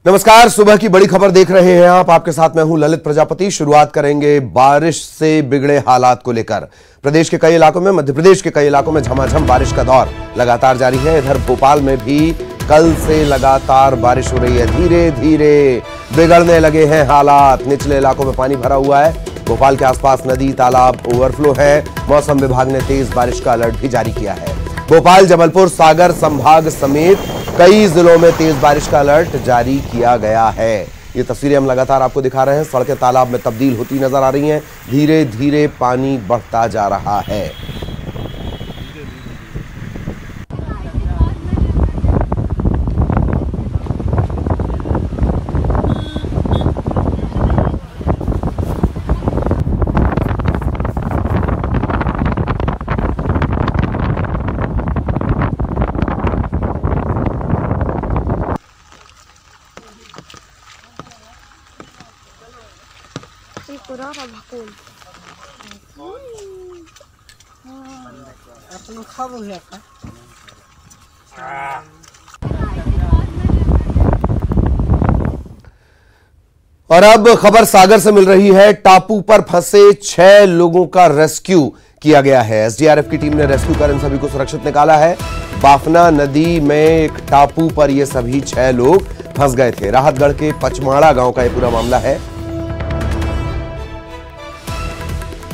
नमस्कार, सुबह की बड़ी खबर देख रहे हैं आप। आपके साथ मैं हूं ललित प्रजापति। शुरुआत करेंगे बारिश से बिगड़े हालात को लेकर। प्रदेश के कई इलाकों में, मध्य प्रदेश के कई इलाकों में झमाझम बारिश का दौर लगातार जारी है। इधर भोपाल में भी कल से लगातार बारिश हो रही है। धीरे धीरे बिगड़ने लगे हैं हालात। निचले इलाकों में पानी भरा हुआ है। भोपाल के आसपास नदी तालाब ओवरफ्लो है। मौसम विभाग ने तेज बारिश का अलर्ट भी जारी किया है। भोपाल, जबलपुर, सागर संभाग समेत कई जिलों में तेज बारिश का अलर्ट जारी किया गया है। ये तस्वीरें हम लगातार आपको दिखा रहे हैं। सड़कें तालाब में तब्दील होती नजर आ रही हैं। धीरे धीरे पानी बढ़ता जा रहा है। और अब खबर सागर से मिल रही है। टापू पर फंसे 6 लोगों का रेस्क्यू किया गया है। एसडीआरएफ की टीम ने रेस्क्यू कर इन सभी को सुरक्षित निकाला है। बाफना नदी में एक टापू पर ये सभी 6 लोग फंस गए थे। राहतगढ़ के पचमाड़ा गांव का ये पूरा मामला है।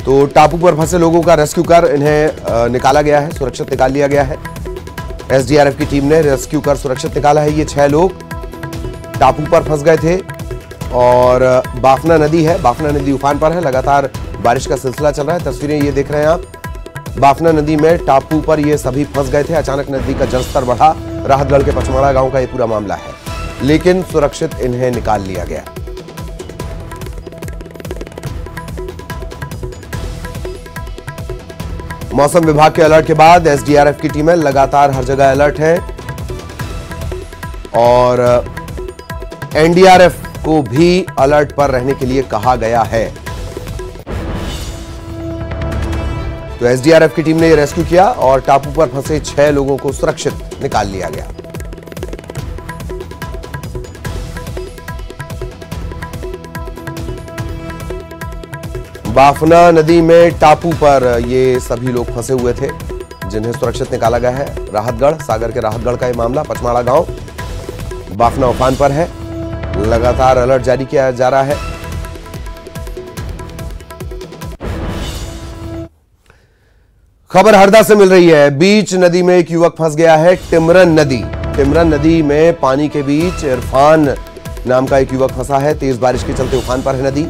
तो टापू पर फंसे लोगों का रेस्क्यू कर इन्हें निकाला गया है, सुरक्षित निकाल लिया गया है। एसडीआरएफ की टीम ने रेस्क्यू कर सुरक्षित निकाला है। ये 6 लोग टापू पर फंस गए थे और बाफना नदी है, बाफना नदी उफान पर है। लगातार बारिश का सिलसिला चल रहा है। तस्वीरें ये देख रहे हैं आप। बाफना नदी में टापू पर ये सभी फंस गए थे। अचानक नदी का जलस्तर बढ़ा। राहतगढ़ के पचमाड़ा गांव का ये पूरा मामला है, लेकिन सुरक्षित इन्हें निकाल लिया गया। मौसम विभाग के अलर्ट के बाद एसडीआरएफ की टीमें लगातार हर जगह अलर्ट है और एनडीआरएफ को भी अलर्ट पर रहने के लिए कहा गया है। तो एसडीआरएफ की टीम ने यह रेस्क्यू किया और टापू पर फंसे 6 लोगों को सुरक्षित निकाल लिया गया। बाफना नदी में टापू पर ये सभी लोग फंसे हुए थे, जिन्हें सुरक्षित निकाला गया है। राहतगढ़, सागर के राहतगढ़ का ये मामला। पचमाड़ा गांव, बाफना उफान पर है। लगातार अलर्ट जारी किया जा रहा है। खबर हरदा से मिल रही है। बीच नदी में एक युवक फंस गया है। टिमरन नदी में पानी के बीच इरफान नाम का एक युवक फंसा है। तेज बारिश के चलते उफान पर है नदी।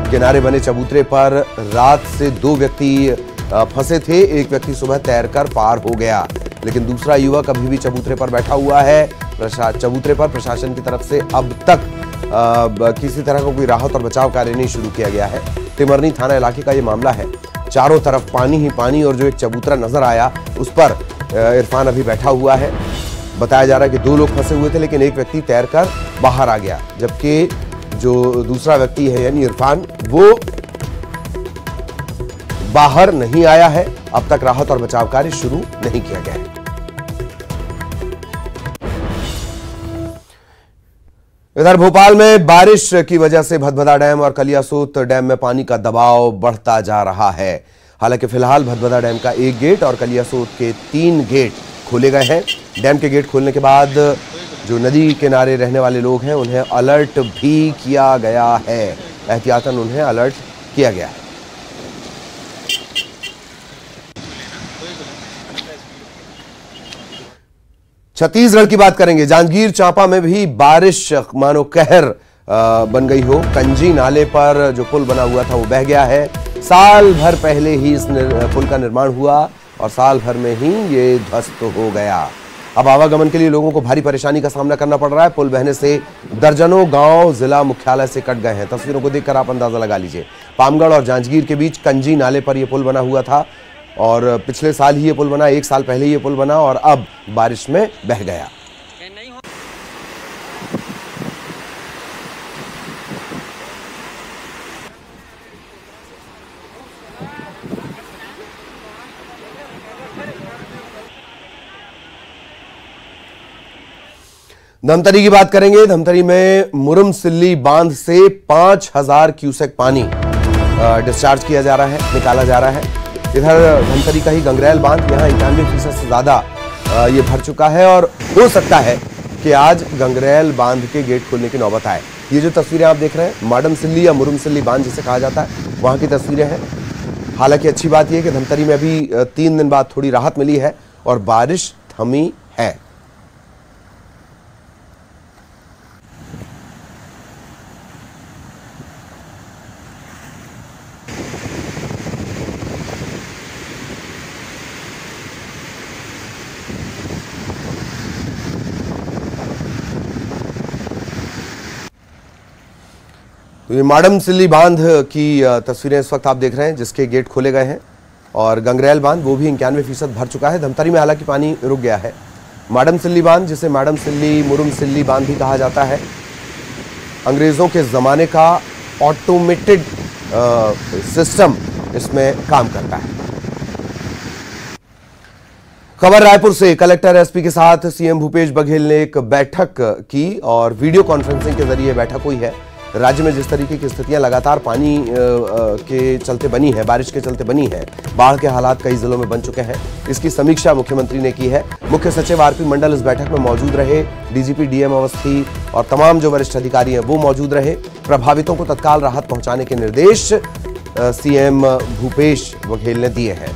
किनारे बने चबूतरे पर रात से 2 व्यक्ति फंसे थे। एक व्यक्ति सुबह तैरकर पार हो गया, लेकिन दूसरा युवक अभी भी चबूतरे पर बैठा हुआ है। चबूतरे पर प्रशासन की तरफ से अब तक किसी तरह का कोई राहत और बचाव कार्य नहीं शुरू किया गया है। टिमरनी थाना इलाके का ये मामला है। चारों तरफ पानी ही पानी और जो एक चबूतरा नजर आया उस पर इरफान अभी बैठा हुआ है। बताया जा रहा है कि 2 लोग फंसे हुए थे, लेकिन एक व्यक्ति तैरकर बाहर आ गया, जबकि जो दूसरा व्यक्ति है यानी इरफान, वो बाहर नहीं आया है। अब तक राहत और बचाव कार्य शुरू नहीं किया गया है। इधर भोपाल में बारिश की वजह से भदभदा डैम और कलियासोत डैम में पानी का दबाव बढ़ता जा रहा है। हालांकि फिलहाल भदभदा डैम का 1 गेट और कलियासोत के 3 गेट खोले गए हैं। डैम के गेट खोलने के बाद जो नदी किनारे रहने वाले लोग हैं उन्हें अलर्ट भी किया गया है। एहतियातन उन्हें अलर्ट किया गया है। छत्तीसगढ़ की बात करेंगे। जांजगीर चांपा में भी बारिश मानो कहर बन गई हो। कंजी नाले पर जो पुल बना हुआ था वो बह गया है। साल भर पहले ही इस पुल का निर्माण हुआ और साल भर में ही ये ध्वस्त हो गया। अब आवागमन के लिए लोगों को भारी परेशानी का सामना करना पड़ रहा है। पुल बहने से दर्जनों गांव जिला मुख्यालय से कट गए हैं। तस्वीरों को देखकर आप अंदाजा लगा लीजिए। पामगढ़ और जांजगीर के बीच कंजी नाले पर यह पुल बना हुआ था और पिछले साल ही ये पुल बना, 1 साल पहले ये पुल बना और अब बारिश में बह गया। धमतरी की बात करेंगे। धमतरी में मुरमसिल्ली बांध से 5000 क्यूसेक पानी डिस्चार्ज किया जा रहा है, निकाला जा रहा है। इधर धमतरी का ही गंगरेल बांध, यहां 91% से ज्यादा ये भर चुका है और हो सकता है कि आज गंगरेल बांध के गेट खोलने की नौबत आए। ये जो तस्वीरें आप देख रहे हैं, माडमसिल्ली या मुरमसिल्ली बांध जिसे कहा जाता है, वहां की तस्वीरें हैं। हालांकि अच्छी बात यह है कि धमतरी में अभी 3 दिन बाद थोड़ी राहत मिली है और बारिश थमी है। तो ये माडमसिल्ली बांध की तस्वीरें इस वक्त आप देख रहे हैं, जिसके गेट खोले गए हैं और गंगरेल बांध वो भी 91% भर चुका है। धमतरी में हालांकि पानी रुक गया है। माडमसिल्ली बांध, जिसे माडमसिल्ली मुरमसिल्ली बांध भी कहा जाता है, अंग्रेजों के जमाने का ऑटोमेटेड सिस्टम इसमें काम करता है। खबर रायपुर से। कलेक्टर एसपी के साथ सीएम भूपेश बघेल ने एक बैठक की और वीडियो कॉन्फ्रेंसिंग के जरिए बैठक हुई है। राज्य में जिस तरीके की स्थितियां लगातार पानी के चलते बनी है, बारिश के चलते बनी है, बाढ़ के हालात कई जिलों में बन चुके हैं, इसकी समीक्षा मुख्यमंत्री ने की है। मुख्य सचिव आरपी मंडल इस बैठक में मौजूद रहे। डीजीपी डीएम अवस्थी और तमाम जो वरिष्ठ अधिकारी हैं वो मौजूद रहे। प्रभावितों को तत्काल राहत पहुंचाने के निर्देश सीएम भूपेश बघेल ने दिए हैं।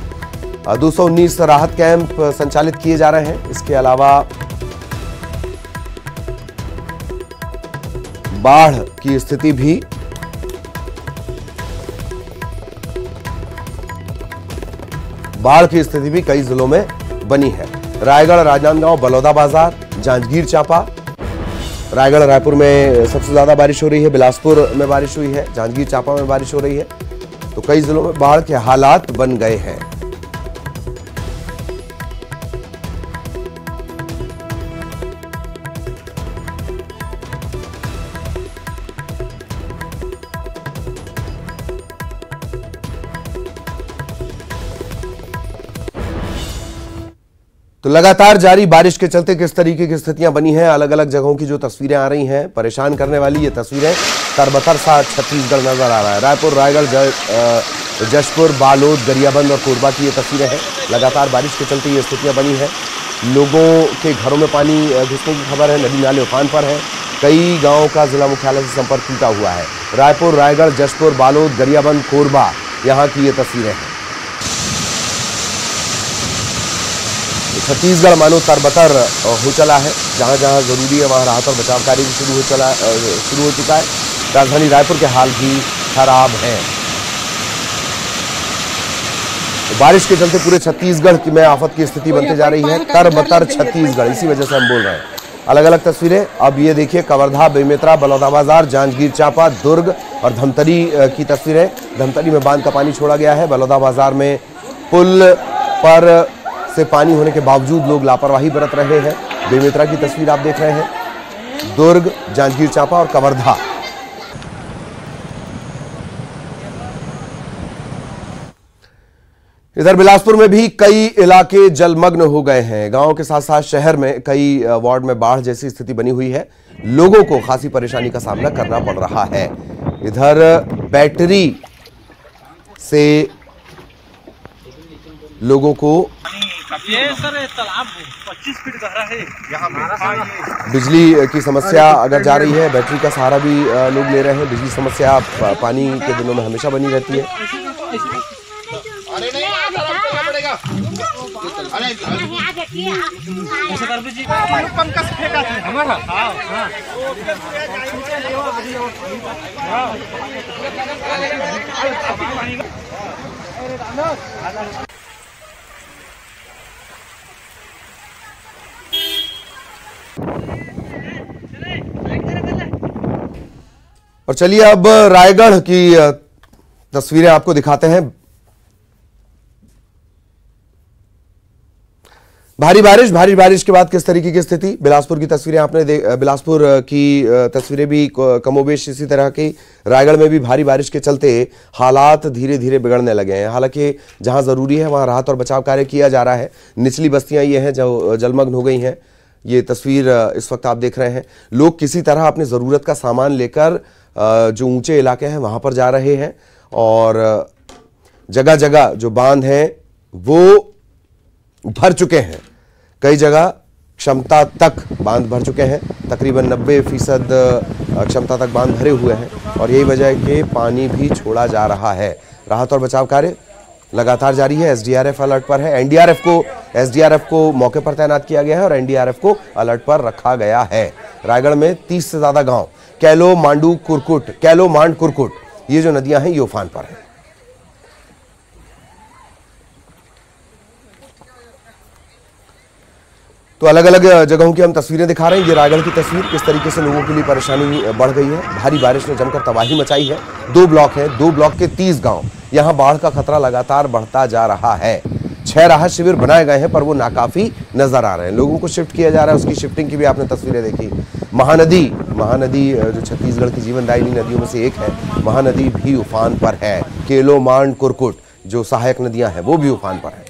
219 राहत कैंप संचालित किए जा रहे हैं। इसके अलावा बाढ़ की स्थिति भी कई जिलों में बनी है। रायगढ़, राजनांदगांव, बलौदाबाजार, जांजगीर चांपा, रायगढ़ रायपुर में सबसे ज्यादा बारिश हो रही है। बिलासपुर में बारिश हुई है, जांजगीर चांपा में बारिश हो रही है। तो कई जिलों में बाढ़ के हालात बन गए हैं। तो लगातार जारी बारिश के चलते किस तरीके की स्थितियां बनी हैं, अलग अलग जगहों की जो तस्वीरें आ रही हैं, परेशान करने वाली ये तस्वीरें। तरबतर सा छत्तीसगढ़ नजर आ रहा है। रायपुर, रायगढ़, जशपुर, बालोद, गरियाबंद और कोरबा की ये तस्वीरें हैं। लगातार बारिश के चलते ये स्थितियां बनी हैं। लोगों के घरों में पानी घुसने की खबर है। नदी नाले उफान पर है। कई गांवों का जिला मुख्यालय से संपर्क टूटा हुआ है। रायपुर, रायगढ़, जशपुर, बालोद, गरियाबंद, कोरबा, यहाँ की ये तस्वीरें हैं। छत्तीसगढ़ मानो तरबतर हो चला है। जहां जहां जरूरी है वहां राहत और बचाव कार्य भी शुरू हो चुका है। राजधानी रायपुर के हाल भी खराब हैं। बारिश के चलते पूरे छत्तीसगढ़ में आफत की स्थिति बनती जा रही है। तरबतर छत्तीसगढ़, इसी वजह से हम बोल रहे हैं। अलग अलग तस्वीरें अब ये देखिए। कवर्धा, बेमेतरा, बलौदाबाजार, जांजगीर चांपा, दुर्ग और धमतरी की तस्वीरें। धमतरी में बांध का पानी छोड़ा गया है। बलौदाबाजार में पुल पर से पानी होने के बावजूद लोग लापरवाही बरत रहे हैं। बेमेतरा की तस्वीर आप देख रहे हैं। दुर्ग, जांजगीर चांपा और कवर्धा। इधर बिलासपुर में भी कई इलाके जलमग्न हो गए हैं। गांवों के साथ साथ शहर में कई वार्ड में बाढ़ जैसी स्थिति बनी हुई है। लोगों को खासी परेशानी का सामना करना पड़ रहा है। इधर बैटरी से लोगों को ये सर तालाब 25 फीट गहरा है। यहाँ बिजली की समस्या अगर जा रही है, बैटरी का सहारा भी लोग ले रहे हैं। बिजली समस्या पानी के दिनों में हमेशा बनी रहती है। और चलिए अब रायगढ़ की तस्वीरें आपको दिखाते हैं। भारी बारिश के बाद किस तरीके की स्थिति। बिलासपुर की तस्वीरें आपने बिलासपुर की तस्वीरें भी कमोबेश इसी तरह की। रायगढ़ में भी भारी बारिश के चलते हालात धीरे धीरे बिगड़ने लगे हैं। हालांकि जहां जरूरी है वहां राहत और बचाव कार्य किया जा रहा है। निचली बस्तियां ये हैं जो जलमग्न हो गई हैं। ये तस्वीर इस वक्त आप देख रहे हैं। लोग किसी तरह अपने ज़रूरत का सामान लेकर जो ऊंचे इलाके हैं वहां पर जा रहे हैं और जगह जगह जो बांध हैं वो भर चुके हैं। कई जगह क्षमता तक बांध भर चुके हैं, तकरीबन 90% क्षमता तक बांध भरे हुए हैं और यही वजह है कि पानी भी छोड़ा जा रहा है। राहत और बचाव कार्य लगातार जारी है। एसडीआरएफ अलर्ट पर है। एसडीआरएफ को मौके पर तैनात किया गया है और एनडीआरएफ को अलर्ट पर रखा गया है। रायगढ़ में 30 से ज्यादा गांव कैलो मांड कुरकुट ये जो नदियां हैं ये उफान पर हैं। तो अलग अलग जगहों की हम तस्वीरें दिखा रहे हैं। ये रायगढ़ की तस्वीर, किस तरीके से लोगों के लिए परेशानी बढ़ गई है। भारी बारिश ने जमकर तबाही मचाई है। 2 ब्लॉक हैं, 2 ब्लॉक के 30 गांव, यहां बाढ़ का खतरा लगातार बढ़ता जा रहा है। 6 राहत शिविर बनाए गए हैं पर वो नाकाफी नजर आ रहे हैं। लोगों को शिफ्ट किया जा रहा है, उसकी शिफ्टिंग की भी आपने तस्वीरें देखी। महानदी जो छत्तीसगढ़ की जीवनदायिनी नदियों में से एक है, महानदी भी उफान पर है। केलो मांड कुरकुट जो सहायक नदियां हैं वो भी उफान पर है।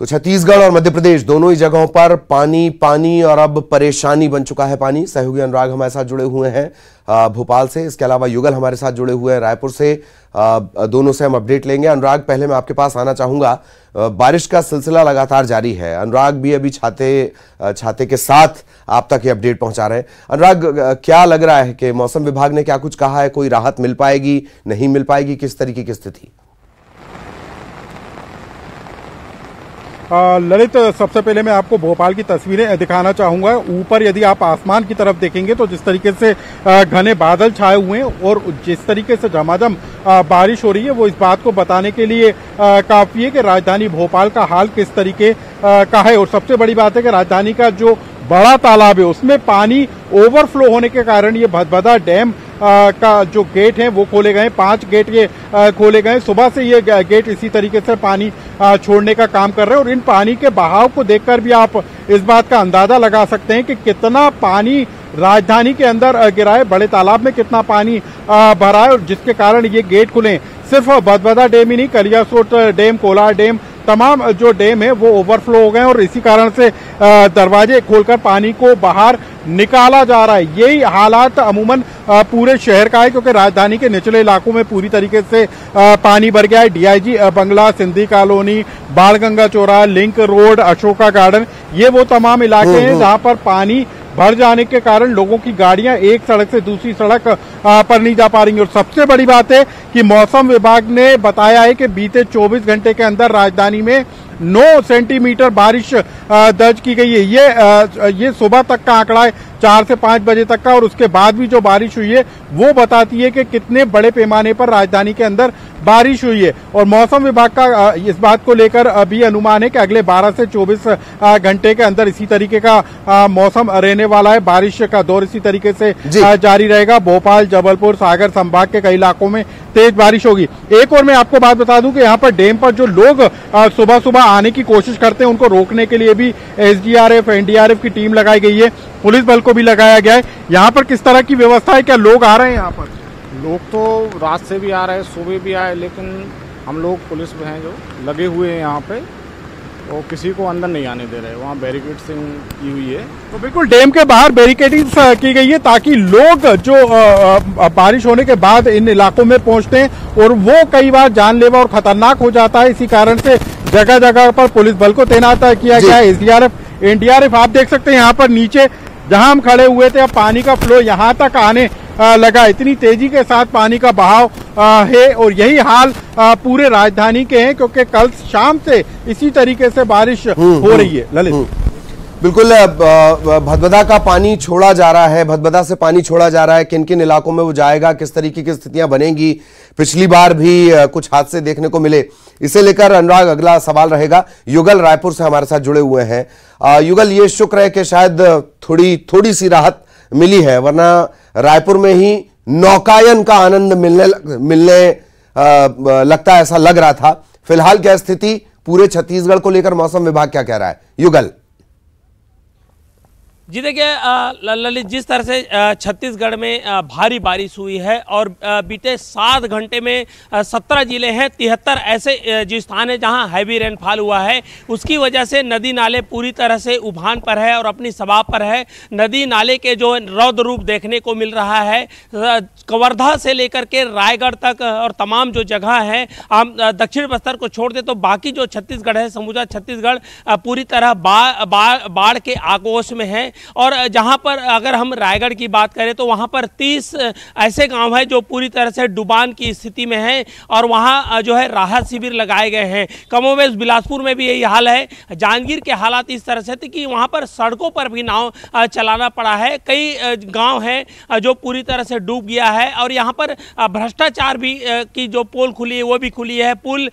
तो छत्तीसगढ़ और मध्य प्रदेश दोनों ही जगहों पर पानी और अब परेशानी बन चुका है पानी। सहयोगी अनुराग हमारे साथ जुड़े हुए हैं भोपाल से, इसके अलावा युगल हमारे साथ जुड़े हुए हैं रायपुर से। दोनों से हम अपडेट लेंगे। अनुराग, पहले मैं आपके पास आना चाहूंगा। बारिश का सिलसिला लगातार जारी है। अनुराग भी अभी छाते के साथ आप तक ये अपडेट पहुंचा रहे हैं। अनुराग, क्या लग रहा है कि मौसम विभाग ने क्या कुछ कहा है? कोई राहत मिल पाएगी, नहीं मिल पाएगी, किस तरीके की स्थिति? ललित, सबसे पहले मैं आपको भोपाल की तस्वीरें दिखाना चाहूंगा। ऊपर यदि आप आसमान की तरफ देखेंगे तो जिस तरीके से घने बादल छाए हुए हैं और जिस तरीके से झमाझम बारिश हो रही है वो इस बात को बताने के लिए काफी है कि राजधानी भोपाल का हाल किस तरीके का है। और सबसे बड़ी बात है कि राजधानी का जो बड़ा तालाब है उसमें पानी ओवरफ्लो होने के कारण ये भदभदा डैम का जो गेट है वो खोले गए। 5 गेट ये खोले गए। सुबह से ये गेट इसी तरीके से पानी छोड़ने का काम कर रहे हैं और इन पानी के बहाव को देखकर भी आप इस बात का अंदाजा लगा सकते हैं कि कितना पानी राजधानी के अंदर गिरा है, बड़े तालाब में कितना पानी भरा है और जिसके कारण ये गेट खुले। सिर्फ भदभदा डैम ही नहीं, कलियासोट डैम, कोलार डैम, तमाम जो डैम है वो ओवरफ्लो हो गए और इसी कारण से दरवाजे खोलकर पानी को बाहर निकाला जा रहा है। यही हालात अमूमन पूरे शहर का है क्योंकि राजधानी के निचले इलाकों में पूरी तरीके से पानी भर गया है। डीआईजी बंगला, सिंधी कॉलोनी, बाणगंगा चौराहा, लिंक रोड, अशोका गार्डन, ये वो तमाम इलाके हैं जहां पर पानी भर जाने के कारण लोगों की गाड़ियां एक सड़क से दूसरी सड़क पर नहीं जा पा रही। और सबसे बड़ी बात है कि मौसम विभाग ने बताया है कि बीते 24 घंटे के अंदर राजधानी में 9 सेंटीमीटर बारिश दर्ज की गई है। ये सुबह तक का आंकड़ा है, 4 से 5 बजे तक का, और उसके बाद भी जो बारिश हुई है वो बताती है कि कितने बड़े पैमाने पर राजधानी के अंदर बारिश हुई है। और मौसम विभाग का इस बात को लेकर अभी अनुमान है कि अगले 12 से 24 घंटे के अंदर इसी तरीके का मौसम रहने वाला है। बारिश का दौर इसी तरीके से जारी रहेगा। भोपाल, जबलपुर, सागर संभाग के कई इलाकों में तेज बारिश होगी। एक और मैं आपको बात बता दूं कि यहाँ पर डैम पर जो लोग सुबह सुबह आने की कोशिश करते हैं उनको रोकने के लिए भी एसडीआरएफ, एनडीआरएफ की टीम लगाई गई है, पुलिस बल को भी लगाया गया है। यहाँ पर किस तरह की व्यवस्था है? क्या लोग आ रहे हैं यहाँ पर? लोग तो रात से भी आ रहे हैं, सुबह भी आए, लेकिन हम लोग पुलिस में हैं जो लगे हुए हैं यहाँ पे, वो किसी को अंदर नहीं आने दे रहे। वहाँ बैरिकेडिंग की हुई है। तो बिल्कुल डैम के बाहर बैरिकेडिंग की गई है ताकि लोग जो बारिश होने के बाद इन इलाकों में पहुंचते हैं और वो कई बार जानलेवा और खतरनाक हो जाता है। इसी कारण से जगह जगह पर पुलिस बल को तैनात किया गया है। एसडीआरएफ, एनडीआरएफ, आप देख सकते हैं यहाँ पर नीचे जहां हम खड़े हुए थे अब पानी का फ्लो यहाँ तक आने लगा। इतनी तेजी के साथ पानी का बहाव है और यही हाल पूरे राजधानी के हैं क्योंकि कल शाम से इसी तरीके से बारिश हो रही है। ललित, बिल्कुल, भदभदा का पानी छोड़ा जा रहा है, भदभदा से पानी छोड़ा जा रहा है। किन किन इलाकों में वो जाएगा, किस तरीके की स्थितियां बनेंगी? पिछली बार भी कुछ हादसे देखने को मिले, इसे लेकर अनुराग अगला सवाल रहेगा। युगल रायपुर से हमारे साथ जुड़े हुए हैं। युगल, ये शुक्र है कि शायद थोड़ी सी राहत मिली है, वरना रायपुर में ही नौकायन का आनंद मिलने लगता है, ऐसा लग रहा था। फिलहाल क्या स्थिति पूरे छत्तीसगढ़ को लेकर मौसम विभाग क्या कह रहा है? युगल। जी देखिए ललित, जिस तरह से छत्तीसगढ़ में भारी बारिश हुई है और बीते 7 घंटे में 17 जिले हैं, 73 ऐसे जो स्थान है जहां हैवी रेनफॉल हुआ है, उसकी वजह से नदी नाले पूरी तरह से उफान पर है और अपनी सवाब पर है। नदी नाले के जो रौद्र रूप देखने को मिल रहा है, कवर्धा से लेकर के रायगढ़ तक और तमाम जो जगह हैं, हम दक्षिण बस्तर को छोड़ दे तो बाकी जो छत्तीसगढ़ है, समूचा छत्तीसगढ़ पूरी तरह बाढ़ के आगोश में है। और जहां पर अगर हम रायगढ़ की बात करें तो वहां पर 30 ऐसे गांव हैं जो पूरी तरह से डुबान की स्थिति में हैं और वहां जो है राहत शिविर लगाए गए हैं। कमोबेश बिलासपुर में भी यही हाल है। जांजगीर के हालात इस तरह से थे कि वहां पर सड़कों पर भी नाव चलाना पड़ा है। कई गांव हैं जो पूरी तरह से डूब गया है और यहाँ पर भ्रष्टाचार भी की जो पोल खुली है वो भी खुली है। पुल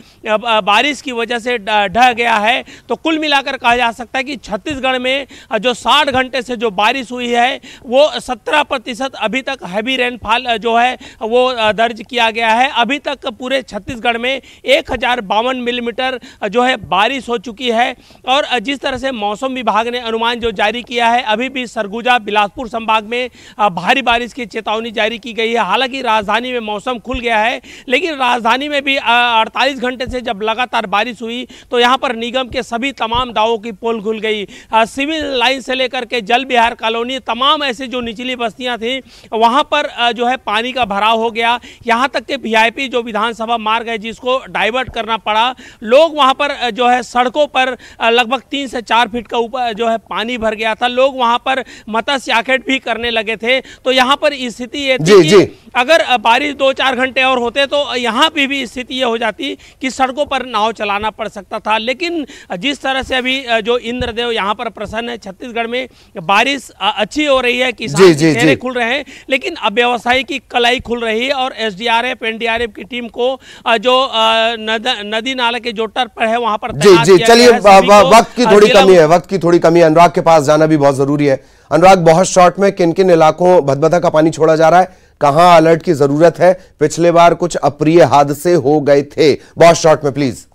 बारिश की वजह से ढह गया है। तो कुल मिलाकर कहा जा सकता है कि छत्तीसगढ़ में जो 60 घंटे से जो बारिश हुई है वो 17% अभी तक हैवी रेनफॉल जो है वो दर्ज किया गया है। अभी तक पूरे छत्तीसगढ़ में 1052 मिलीमीटर जो है बारिश हो चुकी है। और जिस तरह से मौसम विभाग ने अनुमान जो जारी किया है, अभी भी सरगुजा बिलासपुर संभाग में भारी बारिश की चेतावनी जारी की गई है। हालांकि राजधानी में मौसम खुल गया है, लेकिन राजधानी में भी 48 घंटे से जब लगातार बारिश हुई तो यहाँ पर निगम के सभी तमाम दावों की पोल खुल गई। सिविल लाइन से लेकर के जल बिहार कॉलोनी, तमाम ऐसे जो निचली बस्तियां थी वहां पर जो है पानी का भराव हो गया। यहां तक के वीआईपी जो विधानसभा मार्ग है जिसको डाइवर्ट करना पड़ा, लोग वहां पर जो है सड़कों पर लगभग 3 से 4 फीट का ऊपर जो है पानी भर गया था। लोग वहां पर मत्स्य याखेट भी करने लगे थे। तो यहां पर स्थिति ये थी कि अगर बारिश 2-4 घंटे और होते तो यहाँ पे भी स्थिति ये हो जाती कि सड़कों पर नाव चलाना पड़ सकता था। लेकिन जिस तरह से अभी जो इंद्रदेव यहाँ पर प्रसन्न है, छत्तीसगढ़ में बारिश अच्छी हो रही है, किसान के चेहरे खुल रहे हैं, लेकिन अब व्यवसायी की कलाई खुल रही है। और एसडीआरएफ एनडीआरएफ की टीम को जो नदी नाले के जो तट पर है वहां पर चलिए वक्त की थोड़ी कमी है। अनुराग के पास जाना भी बहुत जरूरी है। अनुराग, बहुत शॉर्ट में किन किन इलाकों भदभदा का पानी छोड़ा जा रहा है, कहां अलर्ट की जरूरत है? पिछले बार कुछ अप्रिय हादसे हो गए थे, बहुत शॉर्ट में प्लीज।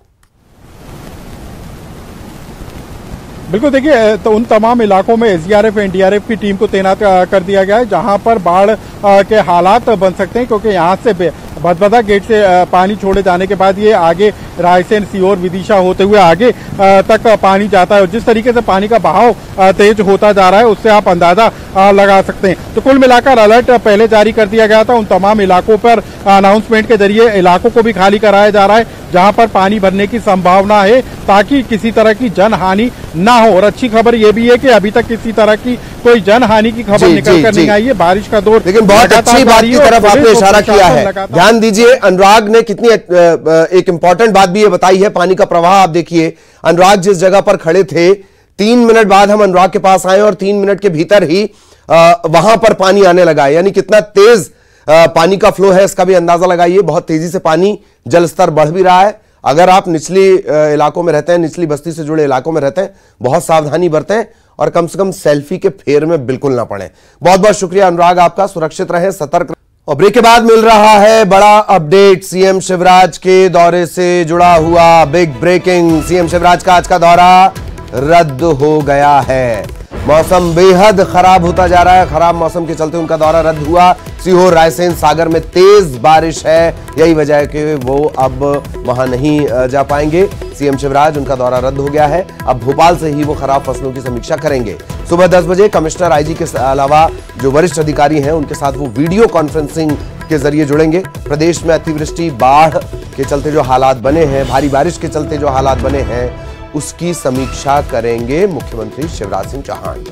बिल्कुल, देखिए तो उन तमाम इलाकों में एसडीआरएफ एनडीआरएफ की टीम को तैनात कर दिया गया है जहां पर बाढ़ के हालात बन सकते हैं, क्योंकि यहां से भदभदा गेट से पानी छोड़े जाने के बाद ये आगे रायसेन, सीहोर, विदिशा होते हुए आगे तक पानी जाता है। और जिस तरीके से पानी का बहाव तेज होता जा रहा है उससे आप अंदाजा लगा सकते हैं। तो कुल मिलाकर अलर्ट पहले जारी कर दिया गया था। उन तमाम इलाकों पर अनाउंसमेंट के जरिए इलाकों को भी खाली कराया जा रहा है जहां पर पानी भरने की संभावना है, ताकि किसी तरह की जनहानि ना हो। और अच्छी खबर यह भी है कि अभी तक किसी तरह की कोई जनहानि की खबर निकल कर नहीं आई है। बारिश का दौर, लेकिन बहुत अच्छी बात की तरफ आपने इशारा किया है। ध्यान दीजिए, अनुराग ने कितनी एक इंपॉर्टेंट बात भी ये बताई है। पानी का प्रवाह आप देखिए, अनुराग जिस जगह पर खड़े थे 3 मिनट बाद हम अनुराग के पास आए और 3 मिनट के भीतर ही वहां पर पानी आने लगा है। यानी कितना तेज पानी का फ्लो है इसका भी अंदाजा लगाइए। बहुत तेजी से पानी जल स्तर बढ़ भी रहा है। अगर आप निचली इलाकों में रहते हैं, निचली बस्ती से जुड़े इलाकों में रहते हैं, बहुत सावधानी बरतें और कम से कम सेल्फी के फेर में बिल्कुल ना पड़े। बहुत बहुत शुक्रिया अनुराग आपका। सुरक्षित रहें, सतर्क। और ब्रेक के बाद मिल रहा है बड़ा अपडेट सीएम शिवराज के दौरे से जुड़ा हुआ। बिग ब्रेकिंग, सीएम शिवराज का आज का दौरा रद्द हो गया है। मौसम बेहद खराब होता जा रहा है। खराब मौसम के चलते उनका दौरा रद्द हुआ। सीहोर, रायसेन, सागर में तेज बारिश है, यही वजह है कि वो अब वहां नहीं जा पाएंगे सीएम शिवराज। उनका दौरा रद्द हो गया है। अब भोपाल से ही वो खराब फसलों की समीक्षा करेंगे। सुबह 10 बजे कमिश्नर आईजी के अलावा जो वरिष्ठ अधिकारी हैं उनके साथ वो वीडियो कॉन्फ्रेंसिंग के जरिए जुड़ेंगे। प्रदेश में अतिवृष्टि, बाढ़ के चलते जो हालात बने हैं, भारी बारिश के चलते जो हालात बने हैं, उसकी समीक्षा करेंगे मुख्यमंत्री शिवराज सिंह चौहान।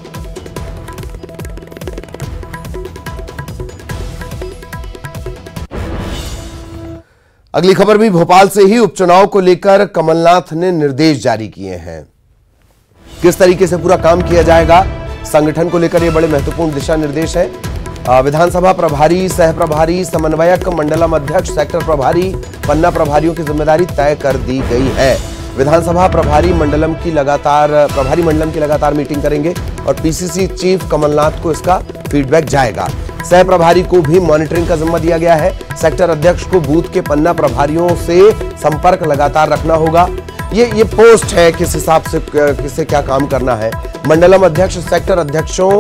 अगली खबर भी भोपाल से ही। उपचुनाव को लेकर कमलनाथ ने निर्देश जारी किए हैं। किस तरीके से पूरा काम किया जाएगा, संगठन को लेकर ये बड़े महत्वपूर्ण दिशा निर्देश है। विधानसभा प्रभारी, सह प्रभारी, समन्वयक, मंडलम अध्यक्ष, सेक्टर प्रभारी, पन्ना प्रभारियों की जिम्मेदारी तय कर दी गई है। विधानसभा प्रभारी मंडलम की लगातार मीटिंग करेंगे और पीसीसी चीफ कमलनाथ को इसका फीडबैक जाएगा। सह प्रभारी को भी मॉनिटरिंग का जिम्मा दिया गया है। सेक्टर अध्यक्ष को बूथ के पन्ना प्रभारियों से संपर्क लगातार रखना होगा। ये पोस्ट है, किस हिसाब से किसे क्या काम करना है। मंडलम अध्यक्ष सेक्टर अध्यक्षों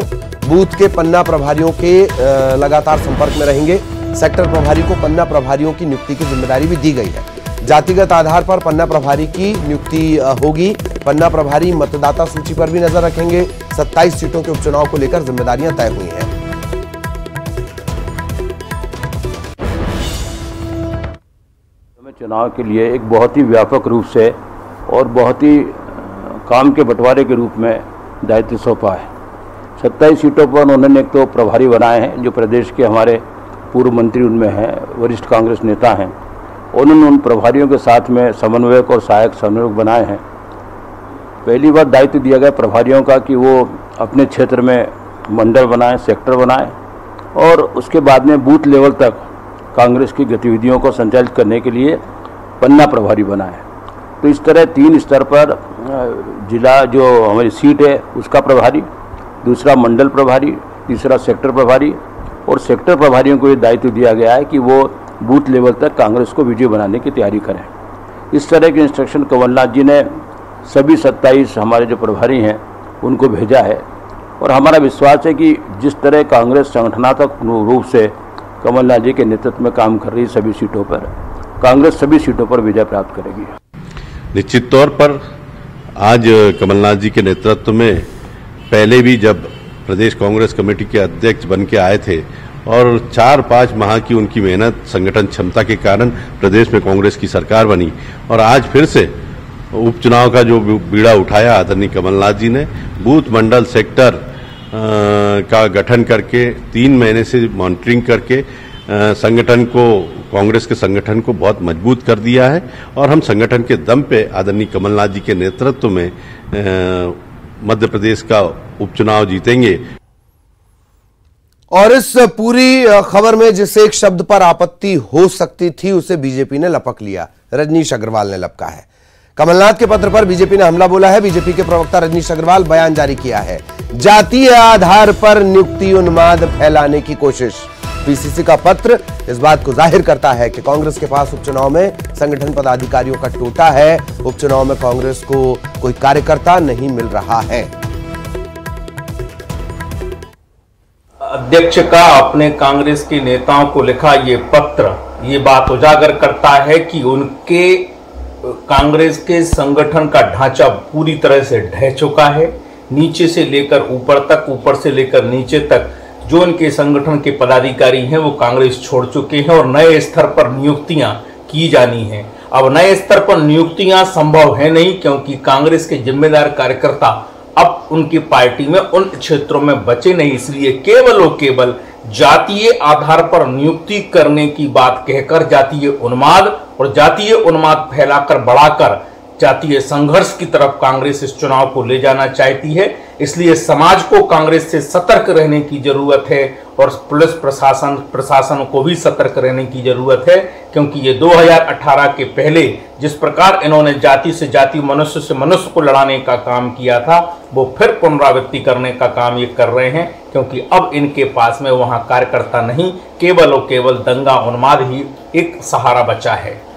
बूथ के पन्ना प्रभारियों के लगातार संपर्क में रहेंगे। सेक्टर प्रभारी को पन्ना प्रभारियों की नियुक्ति की जिम्मेदारी भी दी गई है। जातिगत आधार पर पन्ना प्रभारी की नियुक्ति होगी। पन्ना प्रभारी मतदाता सूची पर भी नजर रखेंगे। 27 सीटों के उपचुनाव को लेकर जिम्मेदारियां तय हुई हैं। चुनाव के लिए एक बहुत ही व्यापक रूप से और बहुत ही काम के बंटवारे के रूप में दायित्व सौंपा है। 27 सीटों पर उन्होंने एक तो प्रभारी बनाए हैं, जो प्रदेश के हमारे पूर्व मंत्री उनमें हैं, वरिष्ठ कांग्रेस नेता हैं। उन्होंने उन प्रभारियों के साथ में समन्वयक और सहायक समन्वयक बनाए हैं। पहली बार दायित्व दिया गया प्रभारियों का कि वो अपने क्षेत्र में मंडल बनाएं, सेक्टर बनाएं और उसके बाद में बूथ लेवल तक कांग्रेस की गतिविधियों को संचालित करने के लिए पन्ना प्रभारी बनाएं। तो इस तरह 3 स्तर पर जिला जो हमारी सीट है उसका प्रभारी, दूसरा मंडल प्रभारी, तीसरा सेक्टर प्रभारी और सेक्टर प्रभारियों को ये दायित्व दिया गया है कि वो बूथ लेवल तक कांग्रेस को विजय बनाने की तैयारी करें। इस तरह के इंस्ट्रक्शन कमलनाथ जी ने सभी 27 हमारे जो प्रभारी हैं उनको भेजा है और हमारा विश्वास है कि जिस तरह कांग्रेस संगठनात्मक रूप से कमलनाथ जी के नेतृत्व में काम कर रही सभी सीटों पर, कांग्रेस सभी सीटों पर विजय प्राप्त करेगी। निश्चित तौर पर आज कमलनाथ जी के नेतृत्व में पहले भी जब प्रदेश कांग्रेस कमेटी के अध्यक्ष बन के आए थे और 4-5 माह की उनकी मेहनत, संगठन क्षमता के कारण प्रदेश में कांग्रेस की सरकार बनी और आज फिर से उपचुनाव का जो बीड़ा उठाया आदरणीय कमलनाथ जी ने, बूथ मंडल सेक्टर का गठन करके 3 महीने से मॉनिटरिंग करके संगठन को, कांग्रेस के संगठन को बहुत मजबूत कर दिया है और हम संगठन के दम पे आदरणीय कमलनाथ जी के नेतृत्व में मध्य प्रदेश का उपचुनाव जीतेंगे। और इस पूरी खबर में जिस एक शब्द पर आपत्ति हो सकती थी उसे बीजेपी ने लपक लिया। रजनीश अग्रवाल ने लपका है। कमलनाथ के पत्र पर बीजेपी ने हमला बोला है। बीजेपी के प्रवक्ता रजनीश अग्रवाल बयान जारी किया है। जातीय आधार पर नियुक्ति उन्माद फैलाने की कोशिश। पीसीसी का पत्र इस बात को जाहिर करता है कि कांग्रेस के पास उपचुनाव में संगठन पदाधिकारियों का टोटा है। उपचुनाव में कांग्रेस को कोई कार्यकर्ता नहीं मिल रहा है। अध्यक्ष का अपने कांग्रेस के नेताओं को लिखा ये पत्र ये बात उजागर करता है कि उनके कांग्रेस के संगठन का ढांचा पूरी तरह से ढह चुका है। नीचे से लेकर ऊपर तक, ऊपर से लेकर नीचे तक जो उनके संगठन के पदाधिकारी हैं वो कांग्रेस छोड़ चुके हैं और नए स्तर पर नियुक्तियां की जानी हैं। अब नए स्तर पर नियुक्तियां संभव है नहीं क्योंकि कांग्रेस के जिम्मेदार कार्यकर्ता अब उनकी पार्टी में उन क्षेत्रों में बचे नहीं, इसलिए केवल और केवल जातीय आधार पर नियुक्ति करने की बात कहकर जातीय उन्माद फैलाकर बढ़ाकर जातीय संघर्ष की तरफ कांग्रेस इस चुनाव को ले जाना चाहती है। इसलिए समाज को कांग्रेस से सतर्क रहने की जरूरत है और पुलिस प्रशासन को भी सतर्क रहने की जरूरत है क्योंकि ये 2018 के पहले जिस प्रकार इन्होंने जाति से जाति, मनुष्य से मनुष्य को लड़ाने का काम किया था वो फिर पुनरावृत्ति करने का काम ये कर रहे हैं क्योंकि अब इनके पास में वहां कार्यकर्ता नहीं, केवल और केवल दंगा उन्माद ही एक सहारा बचा है।